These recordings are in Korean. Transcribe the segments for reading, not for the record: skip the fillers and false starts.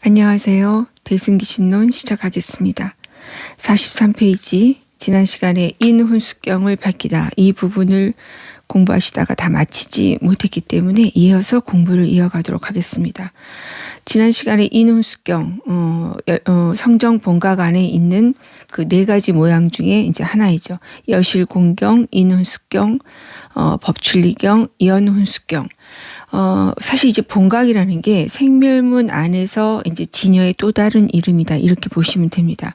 안녕하세요. 대승기 신론 시작하겠습니다. 43페이지 지난 시간에 인훈수경을 밝히다 이 부분을 공부하시다가 다 마치지 못했기 때문에 이어서 공부를 이어가도록 하겠습니다. 지난 시간에 인훈수경 성정 본각 안에 있는 그 네 가지 모양 중에 이제 하나이죠. 여실공경, 인훈수경, 법춘리경, 연훈수경. 사실 이제 본각이라는 게 생멸문 안에서 이제 진여의 또 다른 이름이다. 이렇게 보시면 됩니다.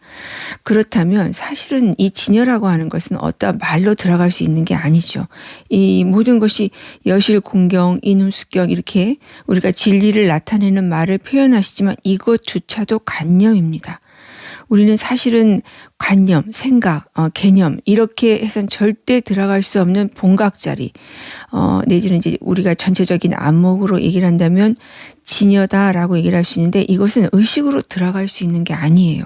그렇다면 사실은 이 진여라고 하는 것은 어떠한 말로 들어갈 수 있는 게 아니죠. 이 모든 것이 여실, 공경, 인훈수경 이렇게 우리가 진리를 나타내는 말을 표현하시지만 이것조차도 관념입니다. 우리는 사실은 관념, 생각, 개념 이렇게 해선 절대 들어갈 수 없는 본각 자리 내지는 이제 우리가 전체적인 안목으로 얘기를 한다면 진여다라고 얘기를 할 수 있는데 이것은 의식으로 들어갈 수 있는 게 아니에요.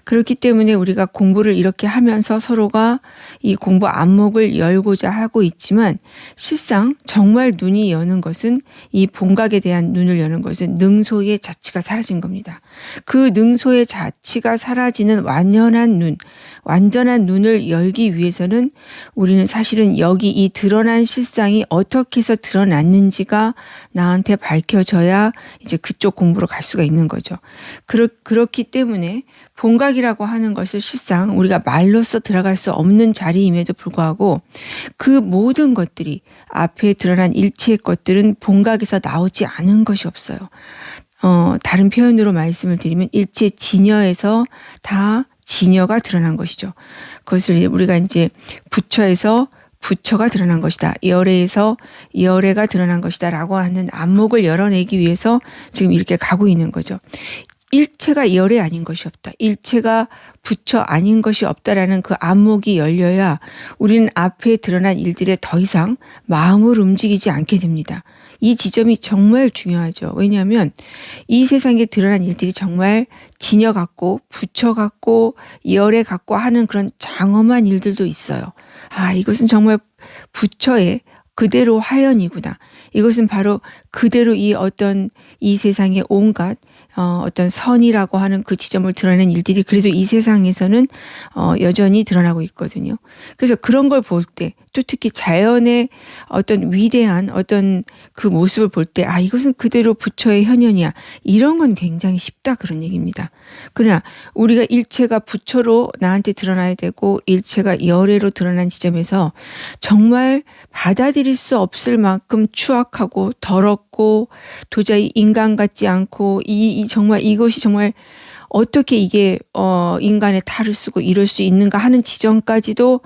그렇기 때문에 우리가 공부를 이렇게 하면서 서로가 이 공부 안목을 열고자 하고 있지만 실상 정말 눈이 여는 것은 이 본각에 대한 눈을 여는 것은 능소의 자치가 사라진 겁니다. 그 능소의 자치가 사라지는 완전한 눈을 열기 위해서는 우리는 사실은 여기 이 드러난 실상이 어떻게 해서 드러났는지가 나한테 밝혀져야 이제 그쪽 공부로 갈 수가 있는 거죠. 그렇기 때문에 본각이라고 하는 것을 실상 우리가 말로써 들어갈 수 없는 자리임에도 불구하고 그 모든 것들이 앞에 드러난 일체의 것들은 본각에서 나오지 않은 것이 없어요. 다른 표현으로 말씀을 드리면 일체 진여에서 다 진여가 드러난 것이죠. 그것을 우리가 이제 부처에서 부처가 드러난 것이다. 열애에서 열애가 드러난 것이다. 라고 하는 안목을 열어내기 위해서 지금 이렇게 가고 있는 거죠. 일체가 열애 아닌 것이 없다. 일체가 부처 아닌 것이 없다라는 그 안목이 열려야 우리는 앞에 드러난 일들에 더 이상 마음을 움직이지 않게 됩니다. 이 지점이 정말 중요하죠. 왜냐하면 이 세상에 드러난 일들이 정말 진여 같고 부처 같고 열애 같고 하는 그런 장엄한 일들도 있어요. 이것은 정말 부처의 그대로 화연이구나. 이것은 바로 그대로 이 세상의 온갖 어떤 선이라고 하는 그 지점을 드러낸 일들이 그래도 이 세상에서는 여전히 드러나고 있거든요. 그래서 그런 걸 볼 때 또 특히 자연의 어떤 위대한 어떤 그 모습을 볼 때 이것은 그대로 부처의 현현이야. 이런 건 굉장히 쉽다 그런 얘기입니다. 그러나 우리가 일체가 부처로 나한테 드러나야 되고 일체가 열애로 드러난 지점에서 정말 받아들일 수 없을 만큼 추악하고 더럽고 도저히 인간 같지 않고 정말 이것이 정말 어떻게 이게 인간의 탈을 쓰고 이럴 수 있는가 하는 지점까지도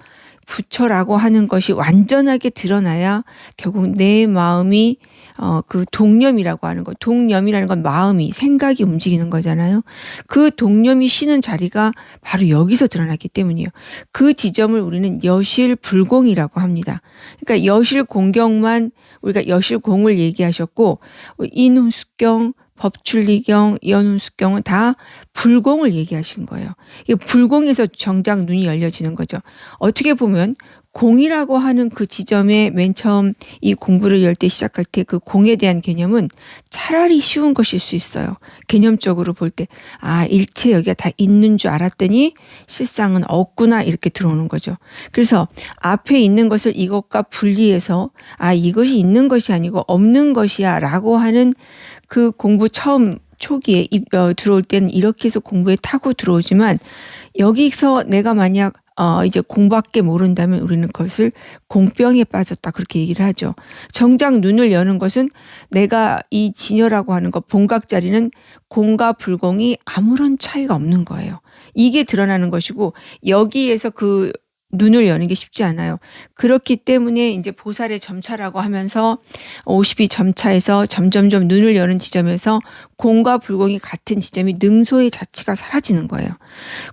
부처라고 하는 것이 완전하게 드러나야 결국 내 마음이 그 동념이라고 하는 것, 동념이라는 건 마음이 생각이 움직이는 거잖아요. 그 동념이 쉬는 자리가 바로 여기서 드러났기 때문이에요. 그 지점을 우리는 여실불공이라고 합니다. 그러니까 여실공경만 우리가 여실공을 얘기하셨고 인훈수경, 법춘리경, 연훈수경은 다 불공을 얘기하신 거예요. 이게 불공에서 정작 눈이 열려지는 거죠. 어떻게 보면 공이라고 하는 그 지점에 맨 처음 이 공부를 열 때 시작할 때 그 공에 대한 개념은 차라리 쉬운 것일 수 있어요. 개념적으로 볼 때 일체 여기가 다 있는 줄 알았더니 실상은 없구나 이렇게 들어오는 거죠. 그래서 앞에 있는 것을 이것과 분리해서 이것이 있는 것이 아니고 없는 것이야 라고 하는 그 공부 처음 초기에 들어올 때는 이렇게 해서 공부에 타고 들어오지만 여기서 내가 만약 이제 공부밖에 모른다면 우리는 그것을 공병에 빠졌다 그렇게 얘기를 하죠. 정작 눈을 여는 것은 내가 이 진여라고 하는 것 본각 자리는 공과 불공이 아무런 차이가 없는 거예요. 이게 드러나는 것이고 여기에서 그 눈을 여는 게 쉽지 않아요. 그렇기 때문에 이제 보살의 점차라고 하면서 52점차에서 점점점 눈을 여는 지점에서 공과 불공이 같은 지점이 능소의 자치가 사라지는 거예요.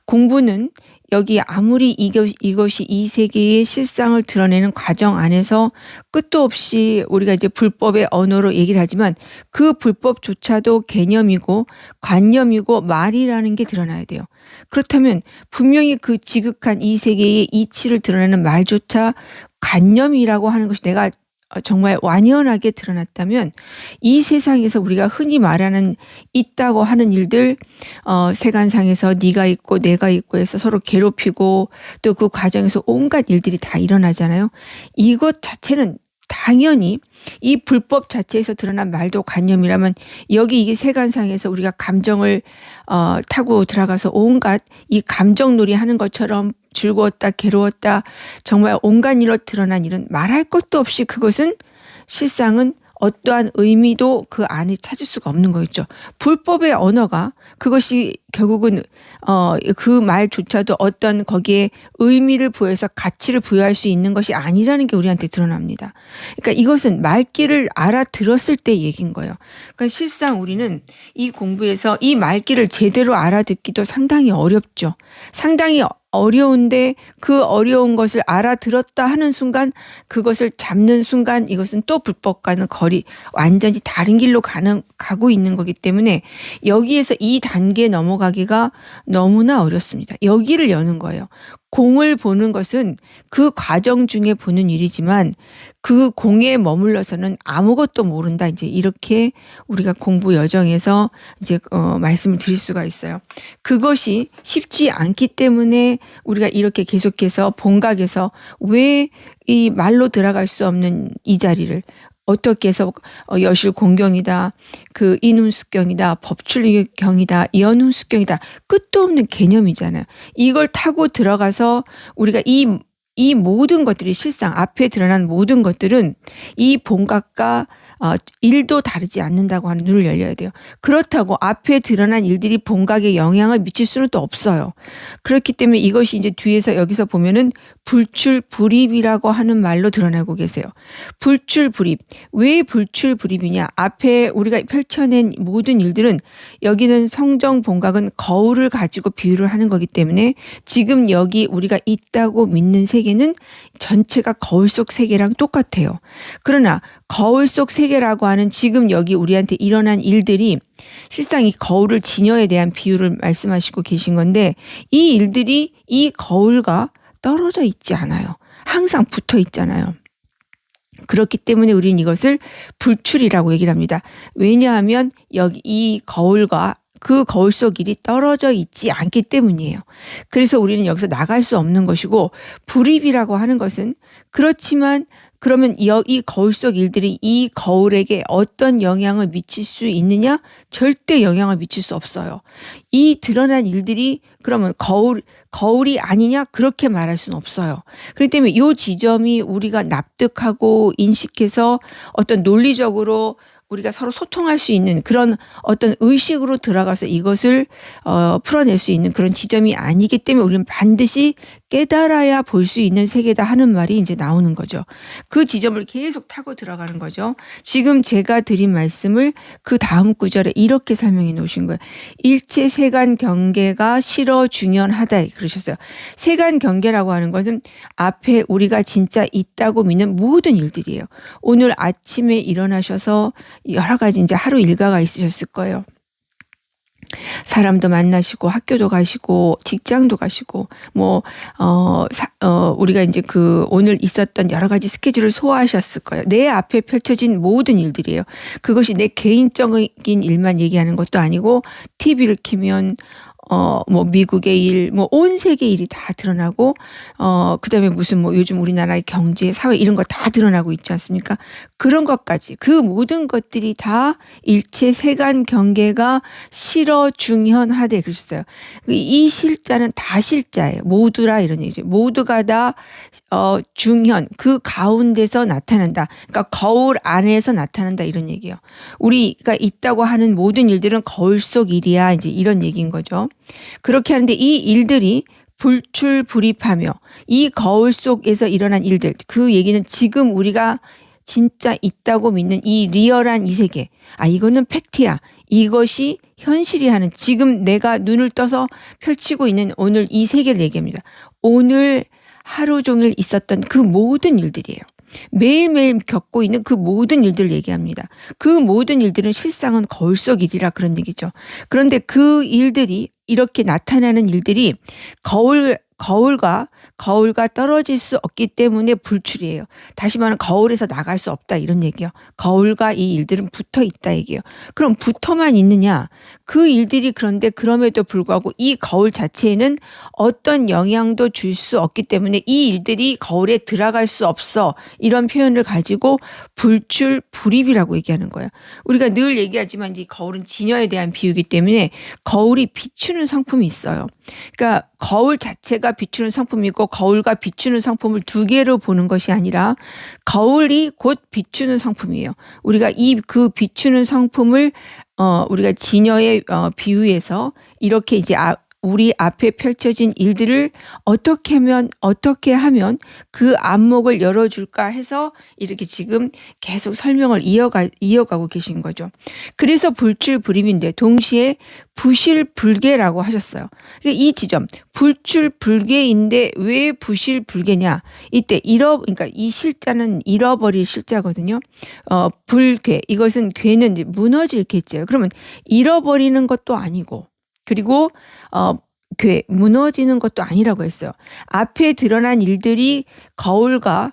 공부는 여기 아무리 이것이 이 세계의 실상을 드러내는 과정 안에서 끝도 없이 우리가 이제 불법의 언어로 얘기를 하지만 그 불법조차도 개념이고 관념이고 말이라는 게 드러나야 돼요. 그렇다면 분명히 그 지극한 이 세계의 이치를 드러내는 말조차 관념이라고 하는 것이 내가 정말 완연하게 드러났다면 이 세상에서 우리가 흔히 말하는 있다고 하는 일들, 세간상에서 네가 있고 내가 있고 해서 서로 괴롭히고 또 그 과정에서 온갖 일들이 다 일어나잖아요. 이것 자체는 당연히 이 불법 자체에서 드러난 말도 관념이라면 여기 이게 세간상에서 우리가 감정을 타고 들어가서 온갖 이 감정놀이 하는 것처럼 즐거웠다 괴로웠다 정말 온갖 일로 드러난 일은 말할 것도 없이 그것은 실상은 어떠한 의미도 그 안에 찾을 수가 없는 거겠죠. 불법의 언어가 그것이 결국은 그 말조차도 어떤 거기에 의미를 부여해서 가치를 부여할 수 있는 것이 아니라는 게 우리한테 드러납니다. 그러니까 이것은 말귀를 알아들었을 때 얘기인 거예요. 그러니까 실상 우리는 이 공부에서 이 말귀를 제대로 알아듣기도 상당히 어렵죠. 상당히 어려운데 그 어려운 것을 알아들었다 하는 순간 그것을 잡는 순간 이것은 또 불법과는 거리 완전히 다른 길로 가고 있는 거기 때문에 여기에서 이 단계에 넘어가기가 너무나 어렵습니다. 여기를 여는 거예요. 공을 보는 것은 그 과정 중에 보는 일이지만 그 공에 머물러서는 아무것도 모른다. 이제 이렇게 우리가 공부 여정에서 이제 말씀을 드릴 수가 있어요. 그것이 쉽지 않기 때문에 우리가 이렇게 계속해서 본각에서 왜 이 말로 들어갈 수 없는 이 자리를 어떻게 해서 여실공경이다, 그 인훈수경이다, 법출경이다, 연훈수경이다 끝도 없는 개념이잖아요. 이걸 타고 들어가서 우리가 이 모든 것들이 실상 앞에 드러난 모든 것들은 이 본각과 일도 다르지 않는다고 하는 눈을 열려야 돼요. 그렇다고 앞에 드러난 일들이 본각에 영향을 미칠 수는 또 없어요. 그렇기 때문에 이것이 이제 뒤에서 여기서 보면은 불출불입이라고 하는 말로 드러나고 계세요. 불출불입. 왜 불출불입이냐? 앞에 우리가 펼쳐낸 모든 일들은 여기는 성정 본각은 거울을 가지고 비유를 하는 거기 때문에 지금 여기 우리가 있다고 믿는 세계는 전체가 거울 속 세계랑 똑같아요. 그러나 거울 속 세계라고 하는 지금 여기 우리한테 일어난 일들이 실상 이 거울을 지녀에 대한 비유를 말씀하시고 계신 건데 이 일들이 이 거울과 떨어져 있지 않아요. 항상 붙어 있잖아요. 그렇기 때문에 우리는 이것을 불출이라고 얘기를 합니다. 왜냐하면 여기 이 거울과 그 거울 속 일이 떨어져 있지 않기 때문이에요. 그래서 우리는 여기서 나갈 수 없는 것이고 불입이라고 하는 것은 그렇지만 그러면 이 거울 속 일들이 이 거울에게 어떤 영향을 미칠 수 있느냐? 절대 영향을 미칠 수 없어요. 이 드러난 일들이 그러면 거울이 아니냐? 그렇게 말할 수는 없어요. 그렇기 때문에 이 지점이 우리가 납득하고 인식해서 어떤 논리적으로 우리가 서로 소통할 수 있는 그런 어떤 의식으로 들어가서 이것을 풀어낼 수 있는 그런 지점이 아니기 때문에 우리는 반드시 깨달아야 볼 수 있는 세계다 하는 말이 이제 나오는 거죠. 그 지점을 계속 타고 들어가는 거죠. 지금 제가 드린 말씀을 그 다음 구절에 이렇게 설명해 놓으신 거예요. 일체 세간 경계가 실어 중연하다 그러셨어요. 세간 경계라고 하는 것은 앞에 우리가 진짜 있다고 믿는 모든 일들이에요. 오늘 아침에 일어나셔서 여러 가지 이제 하루 일과가 있으셨을 거예요. 사람도 만나시고 학교도 가시고 직장도 가시고 우리가 이제 그 오늘 있었던 여러 가지 스케줄을 소화하셨을 거예요. 내 앞에 펼쳐진 모든 일들이에요. 그것이 내 개인적인 일만 얘기하는 것도 아니고 TV를 켜면 미국의 일, 온 세계 일이 다 드러나고, 그다음에 무슨 요즘 우리나라의 경제, 사회 이런 거 다 드러나고 있지 않습니까? 그런 것까지, 그 모든 것들이 다 일체 세간 경계가 실어 중현하되 그러셨어요. 이 실자는 다 실자예요. 모두라 이런 얘기죠. 모두가 다, 중현, 그 가운데서 나타난다. 그러니까 거울 안에서 나타난다 이런 얘기예요. 우리가 있다고 하는 모든 일들은 거울 속 일이야. 이제 이런 얘기인 거죠. 그렇게 하는데 이 일들이 불출불입하며 이 거울 속에서 일어난 일들 그 얘기는 지금 우리가 진짜 있다고 믿는 이 리얼한 이 세계 이거는 팩트야. 이것이 현실이 하는 지금 내가 눈을 떠서 펼치고 있는 오늘 이 세계를 얘기합니다. 오늘 하루 종일 있었던 그 모든 일들이에요. 매일매일 겪고 있는 그 모든 일들을 얘기합니다. 그 모든 일들은 실상은 거울 속 일이라 그런 얘기죠. 그런데 그 일들이 이렇게 나타나는 일들이 거울과 떨어질 수 없기 때문에 불출이에요. 다시 말하면 거울에서 나갈 수 없다 이런 얘기요. 거울과 이 일들은 붙어 있다 얘기예요. 그럼 붙어만 있느냐? 그 일들이 그런데 그럼에도 불구하고 이 거울 자체에는 어떤 영향도 줄 수 없기 때문에 이 일들이 거울에 들어갈 수 없어. 이런 표현을 가지고 불출불입이라고 얘기하는 거예요. 우리가 늘 얘기하지만 이 거울은 진여에 대한 비유이기 때문에 거울이 비추는 성품이 있어요. 그러니까 거울 자체가 비추는 성품이고 거울과 비추는 성품을 두 개로 보는 것이 아니라 거울이 곧 비추는 성품이에요. 우리가 그 비추는 성품을 우리가 진여의 비유해서 이렇게 이제 우리 앞에 펼쳐진 일들을 어떻게 하면 그 안목을 열어줄까 해서 이렇게 지금 계속 설명을 이어가고 계신 거죠. 그래서 불출불입인데 동시에 부실불개라고 하셨어요. 그러니까 이 지점 불출불개인데 왜 부실불개냐? 이때 그러니까 이 실자는 잃어버릴 실자거든요. 불괴 이것은 괴는 이제 무너질 괴자예요. 그러면 잃어버리는 것도 아니고 그리고 무너지는 것도 아니라고 했어요. 앞에 드러난 일들이 거울과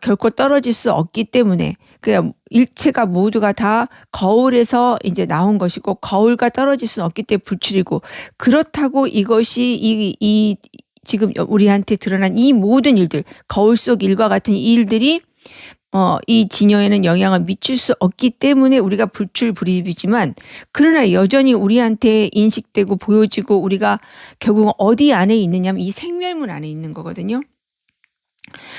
결코 떨어질 수 없기 때문에 그냥 일체가 모두가 다 거울에서 이제 나온 것이고 거울과 떨어질 수는 없기 때문에 불출이고 그렇다고 이것이 이 지금 우리한테 드러난 이 모든 일들 거울 속 일과 같은 이 일들이 이 진여에는 영향을 미칠 수 없기 때문에 우리가 불출불입이지만 그러나 여전히 우리한테 인식되고 보여지고 우리가 결국은 어디 안에 있느냐면 이 생멸문 안에 있는 거거든요.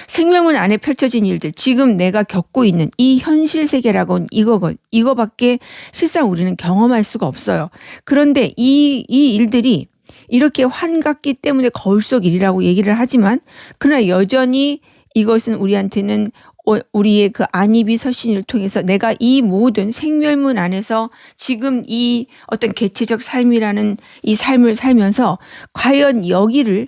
생명문 안에 펼쳐진 일들 지금 내가 겪고 있는 이 현실 세계라고는 이거밖에 실상 우리는 경험할 수가 없어요. 그런데 이 일들이 이렇게 환같기 때문에 거울 속 일이라고 얘기를 하지만 그러나 여전히 이것은 우리한테는 우리의 그 안입이 서신을 통해서 내가 이 모든 생멸문 안에서 지금 이 어떤 개체적 삶이라는 이 삶을 살면서 과연 여기를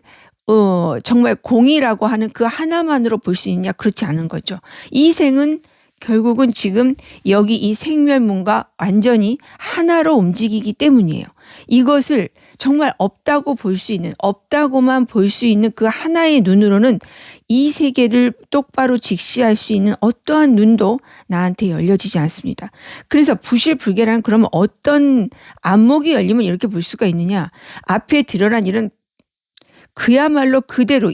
정말 공이라고 하는 그 하나만으로 볼 수 있냐? 그렇지 않은 거죠. 이 생은 결국은 지금 여기 이 생멸문과 완전히 하나로 움직이기 때문이에요. 이것을 정말 없다고만 볼 수 있는 그 하나의 눈으로는 이 세계를 똑바로 직시할 수 있는 어떠한 눈도 나한테 열려지지 않습니다. 그래서 부실불개란 그러면 어떤 안목이 열리면 이렇게 볼 수가 있느냐? 앞에 드러난 일은 그야말로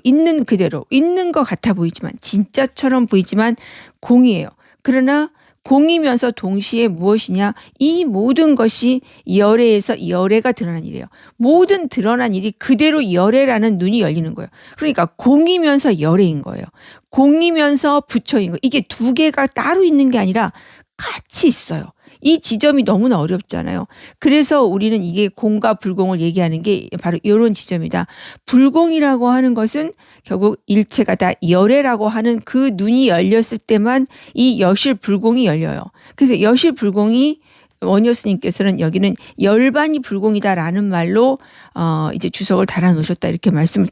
있는 것 같아 보이지만 진짜처럼 보이지만 공이에요. 그러나 공이면서 동시에 무엇이냐? 이 모든 것이 열애에서 열애가 드러난 일이에요. 모든 드러난 일이 그대로 열애라는 눈이 열리는 거예요. 그러니까 공이면서 열애인 거예요. 공이면서 부처인 거예요. 이게 두 개가 따로 있는 게 아니라 같이 있어요. 이 지점이 너무나 어렵잖아요. 그래서 우리는 이게 공과 불공을 얘기하는 게 바로 이런 지점이다. 불공이라고 하는 것은 결국 일체가 다 열애라고 하는 그 눈이 열렸을 때만 이 여실불공이 열려요. 그래서 여실불공이 원효 스님께서는 여기는 열반이 불공이다라는 말로 이제 주석을 달아 놓으셨다 이렇게 말씀을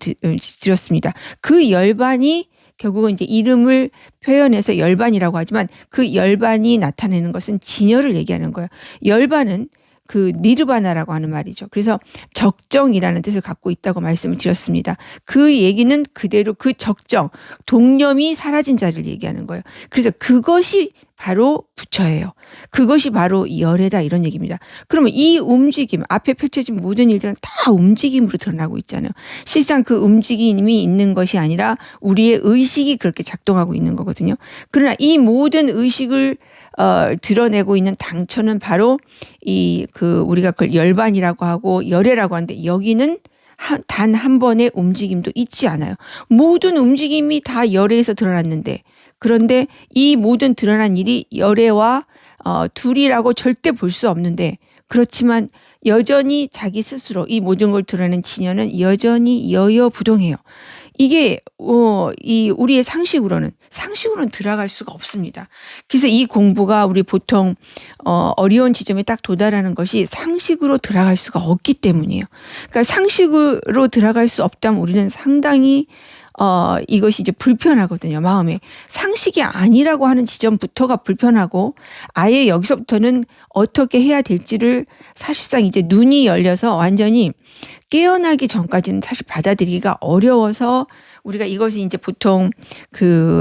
드렸습니다. 그 열반이 결국은 이제 이름을 표현해서 열반이라고 하지만 그 열반이 나타내는 것은 진여를 얘기하는 거예요. 열반은 그 니르바나라고 하는 말이죠. 그래서 적정이라는 뜻을 갖고 있다고 말씀을 드렸습니다. 그 얘기는 그대로 그 적정, 동념이 사라진 자를 얘기하는 거예요. 그래서 그것이 바로 부처예요. 그것이 바로 열애다 이런 얘기입니다. 그러면 이 움직임, 앞에 펼쳐진 모든 일들은 다 움직임으로 드러나고 있잖아요. 실상 그 움직임이 있는 것이 아니라 우리의 의식이 그렇게 작동하고 있는 거거든요. 그러나 이 모든 의식을 드러내고 있는 당처는 바로 우리가 그걸 열반이라고 하고 열애라고 하는데 여기는 단 한 번의 움직임도 있지 않아요. 모든 움직임이 다 열애에서 드러났는데 그런데 이 모든 드러난 일이 열애와 둘이라고 절대 볼 수 없는데 그렇지만 여전히 자기 스스로 이 모든 걸 드러낸 진여는 여전히 여여부동해요. 이게 우리의 상식으로는 들어갈 수가 없습니다. 그래서 이 공부가 우리 보통 어려운 지점에 딱 도달하는 것이 상식으로 들어갈 수가 없기 때문이에요. 그러니까 상식으로 들어갈 수 없다면 우리는 상당히 이것이 이제 불편하거든요. 마음에. 상식이 아니라고 하는 지점부터가 불편하고 아예 여기서부터는 어떻게 해야 될지를 사실상 이제 눈이 열려서 완전히 깨어나기 전까지는 사실 받아들이기가 어려워서 우리가 이것이 이제 보통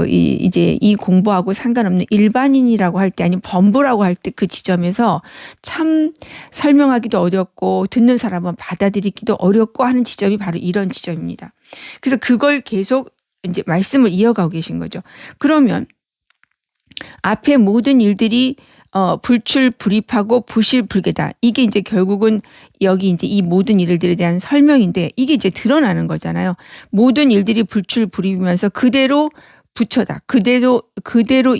이제 이 공부하고 상관없는 일반인이라고 할 때 아니면 범부라고 할 때 그 지점에서 참 설명하기도 어렵고 듣는 사람은 받아들이기도 어렵고 하는 지점이 바로 이런 지점입니다. 그래서 그걸 계속 이제 말씀을 이어가고 계신 거죠. 그러면 앞에 모든 일들이 불출불입하고 부실불개다. 이게 이제 결국은 여기 이제 이 모든 일들에 대한 설명인데 이게 이제 드러나는 거잖아요. 모든 일들이 불출불입이면서 그대로 부처다. 그대로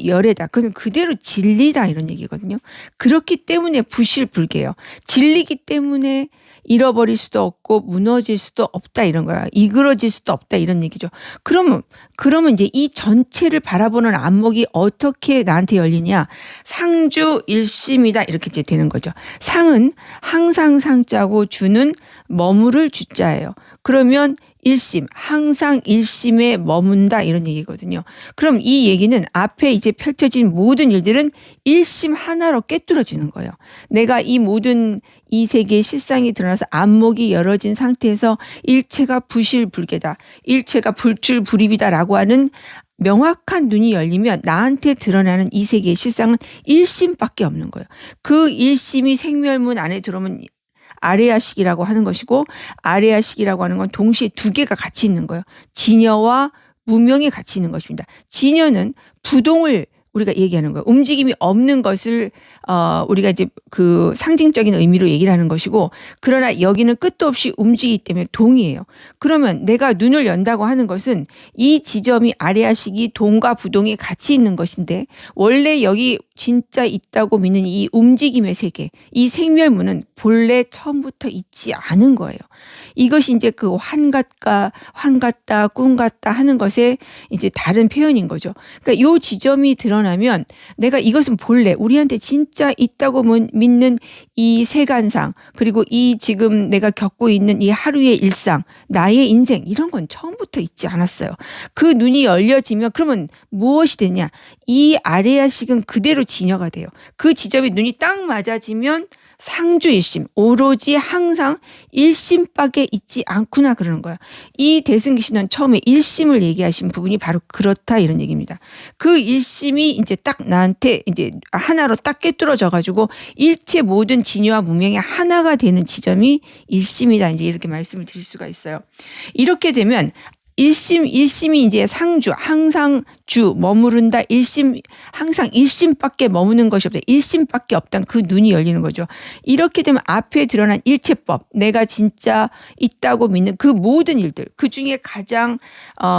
열애다. 그건 그대로 진리다 이런 얘기거든요. 그렇기 때문에 부실불개예요. 진리기 때문에 잃어버릴 수도 없고 무너질 수도 없다 이런 거야. 이그러질 수도 없다 이런 얘기죠. 그러면 이제 이 전체를 바라보는 안목이 어떻게 나한테 열리냐? 상주 일심이다 이렇게 이제 되는 거죠. 상은 항상 상자고 주는 머무를 주자예요. 그러면 일심, 항상 일심에 머문다 이런 얘기거든요. 그럼 이 얘기는 앞에 이제 펼쳐진 모든 일들은 일심 하나로 꿰뚫어지는 거예요. 내가 이 모든 이 세계의 실상이 드러나서 안목이 열어진 상태에서 일체가 부실불개다. 일체가 불출불입이다라고 하는 명확한 눈이 열리면 나한테 드러나는 이 세계의 실상은 일심밖에 없는 거예요. 그 일심이 생멸문 안에 들어오면 아레아식이라고 하는 것이고 아레아식이라고 하는 건 동시에 두 개가 같이 있는 거예요. 진여와 무명이 같이 있는 것입니다. 진여는 부동을 우리가 얘기하는 거예요. 움직임이 없는 것을 우리가 이제 그 상징적인 의미로 얘기를 하는 것이고 그러나 여기는 끝도 없이 움직이기 때문에 동이에요. 그러면 내가 눈을 연다고 하는 것은 이 지점이 아레아식이 동과 부동이 같이 있는 것인데 원래 여기 진짜 있다고 믿는 이 움직임의 세계, 이 생멸문은 본래 처음부터 있지 않은 거예요. 이것이 이제 그 환 같다, 꿈 같다 하는 것의 이제 다른 표현인 거죠. 그러니까 요 지점이 드러나면 내가 이것은 본래 우리한테 진짜 있다고 믿는 이 세간상 그리고 이 지금 내가 겪고 있는 이 하루의 일상, 나의 인생 이런 건 처음부터 있지 않았어요. 그 눈이 열려지면 그러면 무엇이 되냐? 이 아레아식은 그대로 진여가 돼요. 그 지점에 눈이 딱 맞아지면 상주일심, 오로지 항상 일심밖에 있지 않구나 그러는 거예요. 이 대승기신은 처음에 일심을 얘기하신 부분이 바로 그렇다 이런 얘기입니다. 그 일심이 이제 딱 나한테 이제 하나로 딱 꿰뚫어져 가지고 일체 모든 진여와 무명이 하나가 되는 지점이 일심이다 이제 이렇게 말씀을 드릴 수가 있어요. 이렇게 되면 일심이 이제 상주, 항상 주, 머무른다, 항상 일심밖에 머무는 것이 없다. 일심밖에 없다는 그 눈이 열리는 거죠. 이렇게 되면 앞에 드러난 일체법, 내가 진짜 있다고 믿는 그 모든 일들, 그 중에 가장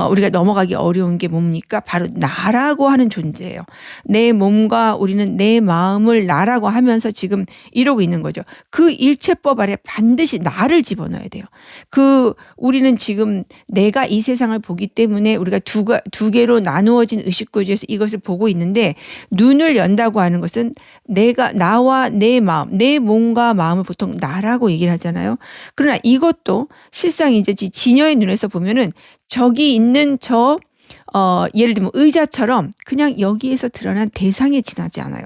우리가 넘어가기 어려운 게 뭡니까? 바로 나라고 하는 존재예요. 내 몸과 우리는 내 마음을 나라고 하면서 지금 이러고 있는 거죠. 그 일체법 아래 반드시 나를 집어넣어야 돼요. 우리는 지금 내가 이 세상을 보기 때문에 우리가 두 개로 나누어진 의식구조에서 이것을 보고 있는데 눈을 연다고 하는 것은 나와 내 마음, 내 몸과 마음을 보통 나라고 얘기를 하잖아요. 그러나 이것도 실상 이제 진여의 눈에서 보면은 저기 있는 예를 들면 의자처럼 그냥 여기에서 드러난 대상에 지나지 않아요.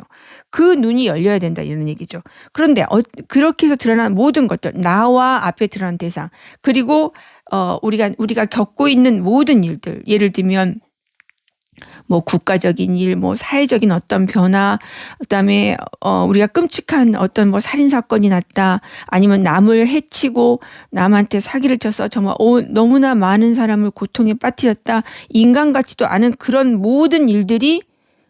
그 눈이 열려야 된다 이런 얘기죠. 그런데 그렇게 해서 드러난 모든 것들, 나와 앞에 드러난 대상, 그리고 우리가 겪고 있는 모든 일들, 예를 들면 뭐 국가적인 일, 뭐 사회적인 어떤 변화, 그다음에 우리가 끔찍한 어떤 뭐 살인 사건이 났다, 아니면 남을 해치고 남한테 사기를 쳐서 정말 너무나 많은 사람을 고통에 빠뜨렸다, 인간 같지도 않은 그런 모든 일들이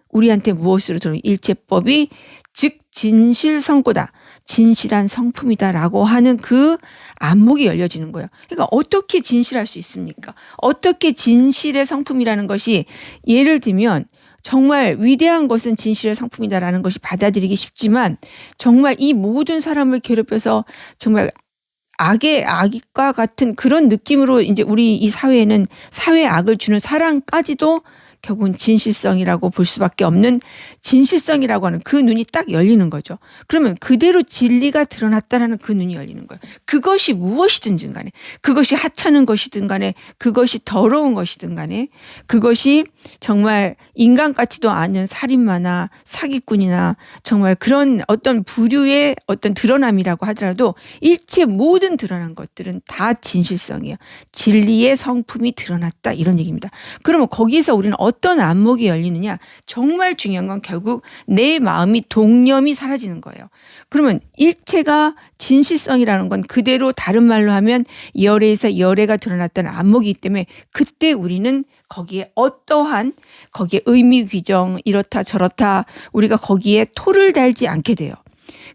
우리한테 무엇으로 들어오는 일체법이 즉 진실성고다. 진실한 성품이다라고 하는 그 안목이 열려지는 거예요. 그러니까 어떻게 진실할 수 있습니까? 어떻게 진실의 성품이라는 것이 예를 들면 정말 위대한 것은 진실의 성품이다라는 것이 받아들이기 쉽지만 정말 이 모든 사람을 괴롭혀서 정말 악과 같은 그런 느낌으로 이제 우리 이 사회에는 사회 악을 주는 사랑까지도 결국은 진실성이라고 볼 수밖에 없는 진실성이라고 하는 그 눈이 딱 열리는 거죠. 그러면 그대로 진리가 드러났다라는 그 눈이 열리는 거예요. 그것이 무엇이든지 간에, 그것이 하찮은 것이든 간에, 그것이 더러운 것이든 간에, 그것이 정말 인간 같지도 않은 살인마나 사기꾼이나 정말 그런 어떤 부류의 어떤 드러남이라고 하더라도 일체 모든 드러난 것들은 다 진실성이에요. 진리의 성품이 드러났다, 이런 얘기입니다. 그러면 거기에서 우리는 어떤 안목이 열리느냐? 정말 중요한 건 결국 내 마음이 동념이 사라지는 거예요. 그러면 일체가 진실성이라는 건 그대로 다른 말로 하면 열애에서 열애가 드러났다는 안목이기 때문에 그때 우리는 거기에 어떠한 거기에 의미 규정 이렇다 저렇다 우리가 거기에 토를 달지 않게 돼요.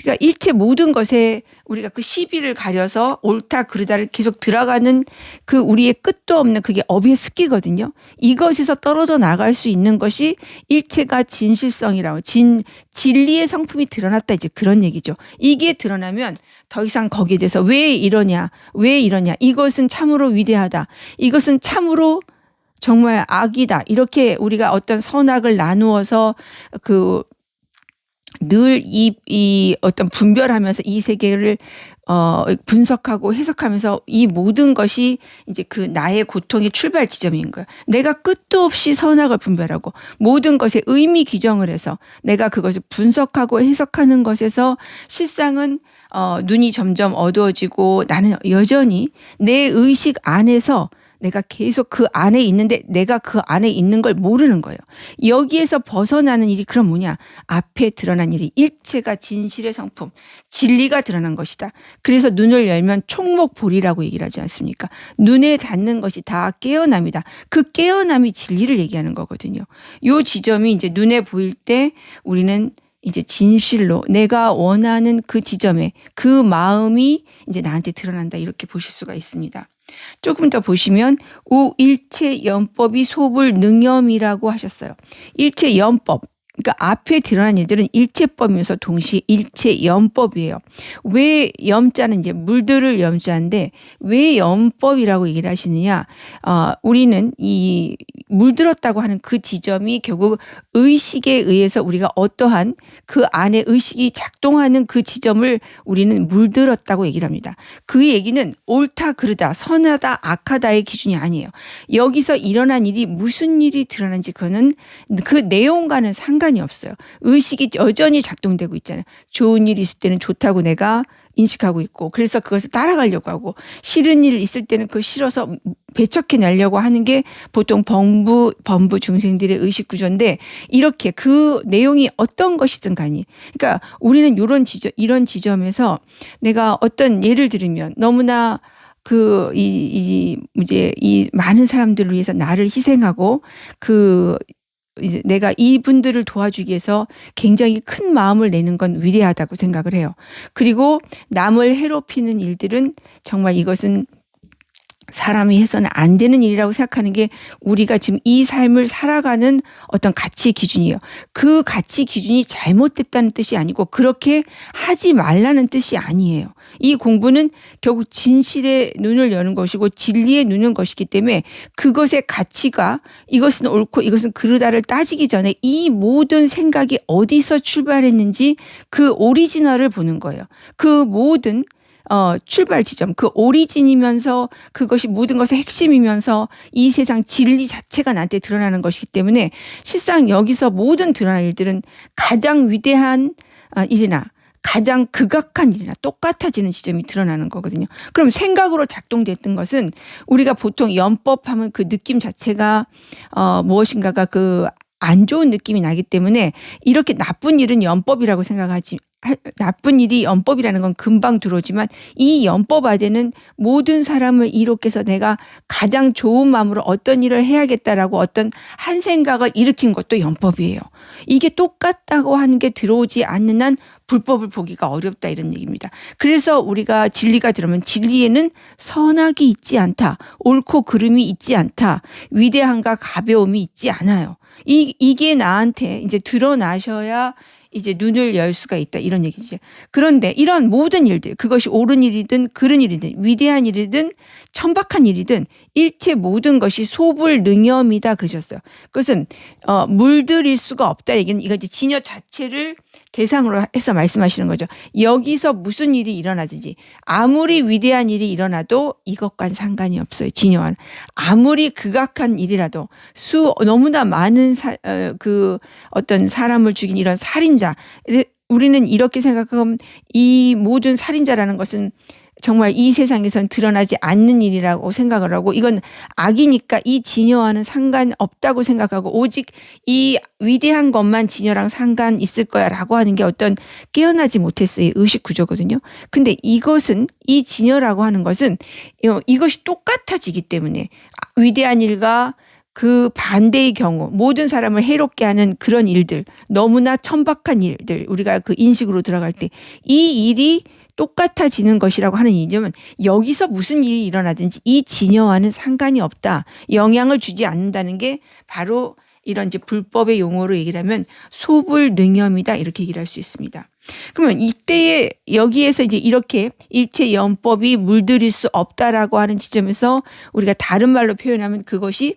그러니까 일체 모든 것에 우리가 그 시비를 가려서 옳다 그르다를 계속 들어가는 그 우리의 끝도 없는 그게 업의 습기거든요. 이것에서 떨어져 나갈 수 있는 것이 일체가 진실성이라고 진리의 성품이 드러났다, 이제 그런 얘기죠. 이게 드러나면 더 이상 거기에 대해서 왜 이러냐 이것은 참으로 위대하다, 이것은 참으로 정말 악이다, 이렇게 우리가 어떤 선악을 나누어서 늘 이 어떤 분별하면서 이 세계를 분석하고 해석하면서 이 모든 것이 이제 그 나의 고통의 출발 지점인 거예요. 내가 끝도 없이 선악을 분별하고 모든 것에 의미 규정을 해서 내가 그것을 분석하고 해석하는 것에서 실상은 눈이 점점 어두워지고 나는 여전히 내 의식 안에서 내가 계속 그 안에 있는데 내가 그 안에 있는 걸 모르는 거예요. 여기에서 벗어나는 일이 그럼 뭐냐? 앞에 드러난 일이 일체가 진실의 성품, 진리가 드러난 것이다. 그래서 눈을 열면 총목볼이라고 얘기를 하지 않습니까? 눈에 닿는 것이 다 깨어남이다. 그 깨어남이 진리를 얘기하는 거거든요. 요 지점이 이제 눈에 보일 때 우리는 이제 진실로 내가 원하는 그 지점에 그 마음이 이제 나한테 드러난다, 이렇게 보실 수가 있습니다. 조금 더 보시면 우일체 연법이 소불 능염이라고 하셨어요. 일체 연법, 그러니까 앞에 드러난 일들은 일체법이면서 동시에 일체연법이에요. 왜 염자는 이제 물들을 염자인데 왜 연법이라고 얘기를 하시느냐? 우리는 이 물들었다고 하는 그 지점이 결국 의식에 의해서 우리가 어떠한 그 안에 의식이 작동하는 그 지점을 우리는 물들었다고 얘기를 합니다. 그 얘기는 옳다 그르다 선하다 악하다의 기준이 아니에요. 여기서 일어난 일이 무슨 일이 드러난지 그거는 그 내용과는 상관이 없어요. 의식이 여전히 작동되고 있잖아요. 좋은 일이 있을 때는 좋다고 내가 인식하고 있고 그래서 그것을 따라가려고 하고 싫은 일 있을 때는 그걸 싫어서 배척해내려고 하는 게 보통 범부 중생들의 의식 구조인데 이렇게 그 내용이 어떤 것이든 간에 그러니까 우리는 이런 지점에서 내가 어떤 예를 들으면 너무나 이제 이 많은 사람들을 위해서 나를 희생하고 이제 내가 이분들을 도와주기 위해서 굉장히 큰 마음을 내는 건 위대하다고 생각을 해요. 그리고 남을 해롭히는 일들은 정말 이것은 사람이 해서는 안 되는 일이라고 생각하는 게 우리가 지금 이 삶을 살아가는 어떤 가치 기준이에요. 그 가치 기준이 잘못됐다는 뜻이 아니고 그렇게 하지 말라는 뜻이 아니에요. 이 공부는 결국 진실의 눈을 여는 것이고 진리의 눈은 것이기 때문에 그것의 가치가 이것은 옳고 이것은 그르다를 따지기 전에 이 모든 생각이 어디서 출발했는지 그 오리지널을 보는 거예요. 그 모든 출발 지점, 그 오리진이면서 그것이 모든 것의 핵심이면서 이 세상 진리 자체가 나한테 드러나는 것이기 때문에 실상 여기서 모든 드러난 일들은 가장 위대한 일이나 가장 극악한 일이나 똑같아지는 지점이 드러나는 거거든요. 그럼 생각으로 작동됐던 것은 우리가 보통 연법하면 그 느낌 자체가 무엇인가가 안 좋은 느낌이 나기 때문에 이렇게 나쁜 일은 연법이라고 생각하지 나쁜 일이 연법이라는 건 금방 들어오지만 이 연법화되는 모든 사람을 이롭게 해서 내가 가장 좋은 마음으로 어떤 일을 해야겠다라고 어떤 한 생각을 일으킨 것도 연법이에요. 이게 똑같다고 하는 게 들어오지 않는 한 불법을 보기가 어렵다, 이런 얘기입니다. 그래서 우리가 진리가 들으면 진리에는 선악이 있지 않다, 옳고 그름이 있지 않다, 위대함과 가벼움이 있지 않아요. 이게 나한테 이제 드러나셔야 이제 눈을 열 수가 있다, 이런 얘기죠. 그런데 이런 모든 일들, 그것이 옳은 일이든 그른 일이든 위대한 일이든 천박한 일이든 일체 모든 것이 소불능염이다 그러셨어요. 그것은 물들일 수가 없다 얘기는 이거 이제 진여 자체를 대상으로 해서 말씀하시는 거죠. 여기서 무슨 일이 일어나든지 아무리 위대한 일이 일어나도 이것과는 상관이 없어요. 진여와는 아무리 극악한 일이라도 너무나 많은 어떤 사람을 죽인 이런 살인자, 우리는 이렇게 생각하면 이 모든 살인자라는 것은 정말 이 세상에선 드러나지 않는 일이라고 생각을 하고 이건 악이니까 이 진여와는 상관없다고 생각하고 오직 이 위대한 것만 진여랑 상관 있을 거야 라고 하는 게 어떤 깨어나지 못했어요. 의식 구조거든요. 근데 이것은 이 진여라고 하는 것은 이것이 똑같아지기 때문에 위대한 일과 그 반대의 경우 모든 사람을 해롭게 하는 그런 일들 너무나 천박한 일들 우리가 그 인식으로 들어갈 때 이 일이 똑같아지는 것이라고 하는 이점은 여기서 무슨 일이 일어나든지 이 진여와는 상관이 없다. 영향을 주지 않는다는 게 바로 이런 이제 불법의 용어로 얘기를 하면 소불능염이다 이렇게 얘기를 할 수 있습니다. 그러면 이때에 여기에서 이제 이렇게 일체 영법이 물들일 수 없다라고 하는 지점에서 우리가 다른 말로 표현하면 그것이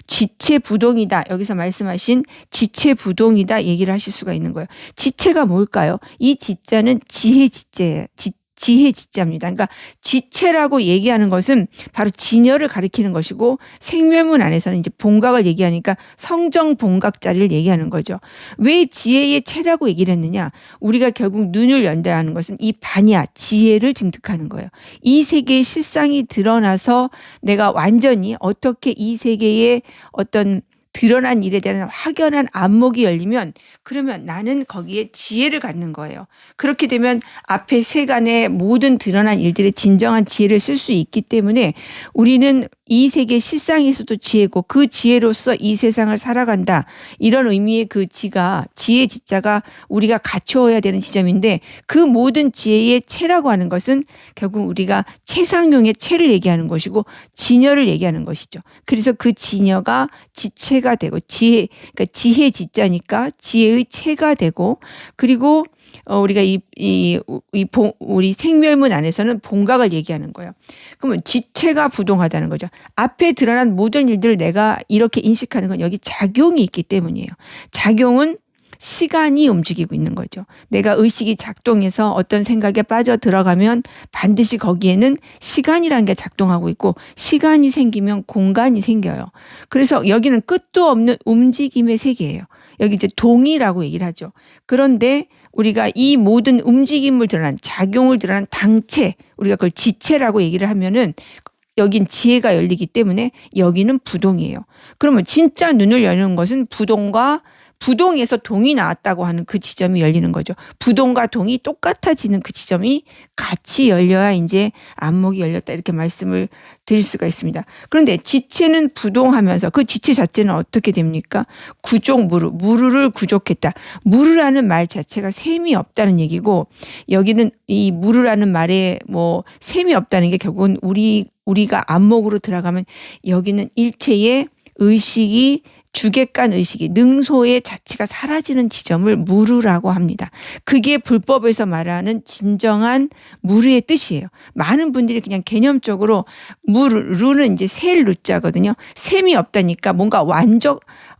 지체부동이다. 여기서 말씀하신 지체부동이다 얘기를 하실 수가 있는 거예요. 지체가 뭘까요? 이 지자는 지혜 지자예요. 지혜 지자입니다. 그러니까 지체라고 얘기하는 것은 바로 진여를 가리키는 것이고 생멸문 안에서는 이제 본각을 얘기하니까 성정 본각자리를 얘기하는 거죠. 왜 지혜의 체라고 얘기를 했느냐? 우리가 결국 눈을 연다 하는 것은 이 반야 지혜를 증득하는 거예요. 이 세계의 실상이 드러나서 내가 완전히 어떻게 이 세계의 어떤 드러난 일에 대한 확연한 안목이 열리면 그러면 나는 거기에 지혜를 갖는 거예요. 그렇게 되면 앞에 세간의 모든 드러난 일들의 진정한 지혜를 쓸 수 있기 때문에 우리는 이 세계 실상에서도 지혜고 그 지혜로서 이 세상을 살아간다. 이런 의미의 그 지혜 지자가 우리가 갖추어야 되는 지점인데 그 모든 지혜의 체라고 하는 것은 결국 우리가 체상용의 체를 얘기하는 것이고 진여를 얘기하는 것이죠. 그래서 그 진여가 지체가 되고 그러니까 지혜 지자니까 지혜의 체가 되고 그리고 우리가 우리 생멸문 안에서는 본각을 얘기하는 거예요. 그러면 지체가 부동하다는 거죠. 앞에 드러난 모든 일들을 내가 이렇게 인식하는 건 여기 작용이 있기 때문이에요. 작용은 시간이 움직이고 있는 거죠. 내가 의식이 작동해서 어떤 생각에 빠져 들어가면 반드시 거기에는 시간이라는 게 작동하고 있고 시간이 생기면 공간이 생겨요. 그래서 여기는 끝도 없는 움직임의 세계예요. 여기 이제 동이라고 얘기를 하죠. 그런데 우리가 이 모든 움직임을 드러난 작용을 드러난 당체 우리가 그걸 지체라고 얘기를 하면은 여긴 지혜가 열리기 때문에 여기는 부동이에요. 그러면 진짜 눈을 여는 것은 부동에서 동이 나왔다고 하는 그 지점이 열리는 거죠. 부동과 동이 똑같아지는 그 지점이 같이 열려야 이제 안목이 열렸다 이렇게 말씀을 드릴 수가 있습니다. 그런데 지체는 부동하면서 그 지체 자체는 어떻게 됩니까? 무르를 구족했다. 무르라는 말 자체가 셈이 없다는 얘기고 여기는 이 무르라는 말에 셈이 없다는 게 결국은 우리가 안목으로 들어가면 여기는 일체의 의식이 주객관 의식이 능소의 자체가 사라지는 지점을 무르라고 합니다. 그게 불법에서 말하는 진정한 무르의 뜻이에요. 많은 분들이 그냥 개념적으로 루는 이제 셀 루자거든요. 셈이 없다니까 뭔가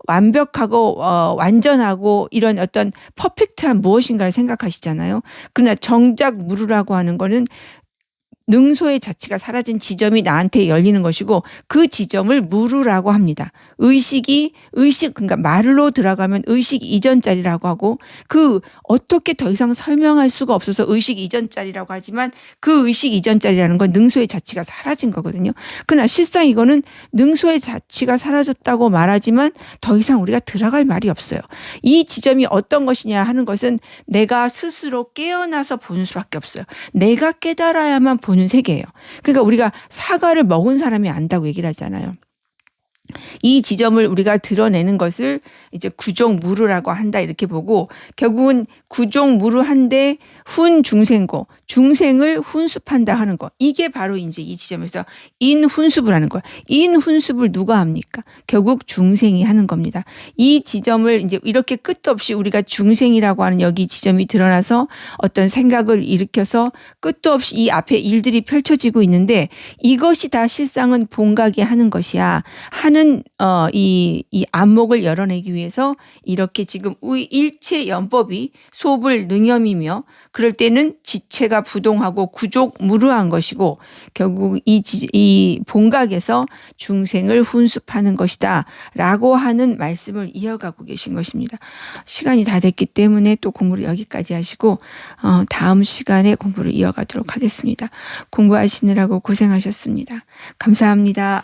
완벽하고 완전하고 이런 어떤 퍼펙트한 무엇인가를 생각하시잖아요. 그러나 정작 무르라고 하는 거는 능소의 자체가 사라진 지점이 나한테 열리는 것이고 그 지점을 무르라고 합니다. 그러니까 말로 들어가면 의식 이전 자리라고 하고 그 어떻게 더 이상 설명할 수가 없어서 의식 이전 자리라고 하지만 그 의식 이전 자리라는 건 능소의 자체가 사라진 거거든요. 그러나 실상 이거는 능소의 자체가 사라졌다고 말하지만 더 이상 우리가 들어갈 말이 없어요. 이 지점이 어떤 것이냐 하는 것은 내가 스스로 깨어나서 보는 수밖에 없어요. 내가 깨달아야만 보는 세계예요. 그러니까 우리가 사과를 먹은 사람이 안다고 얘기를 하잖아요. 이 지점을 우리가 드러내는 것을 이제 구족무루라고 한다 이렇게 보고 결국은 구족무루한데 훈중생고 중생을 훈습한다 하는 거 이게 바로 이제 이 지점에서 인훈습을 하는 거야. 인훈습을 누가 합니까? 결국 중생이 하는 겁니다. 이 지점을 이제 이렇게 끝도 없이 우리가 중생이라고 하는 여기 지점이 드러나서 어떤 생각을 일으켜서 끝도 없이 이 앞에 일들이 펼쳐지고 있는데 이것이 다 실상은 본각이 하는 것이야 하는 이 안목을 열어내기 위해서 이렇게 지금 일체 연법이 소불 능염이며 그럴 때는 지체가 부동하고 구족무루한 것이고 결국 이 본각에서 중생을 훈습하는 것이다 라고 하는 말씀을 이어가고 계신 것입니다. 시간이 다 됐기 때문에 또 공부를 여기까지 하시고 다음 시간에 공부를 이어가도록 하겠습니다. 공부하시느라고 고생하셨습니다. 감사합니다.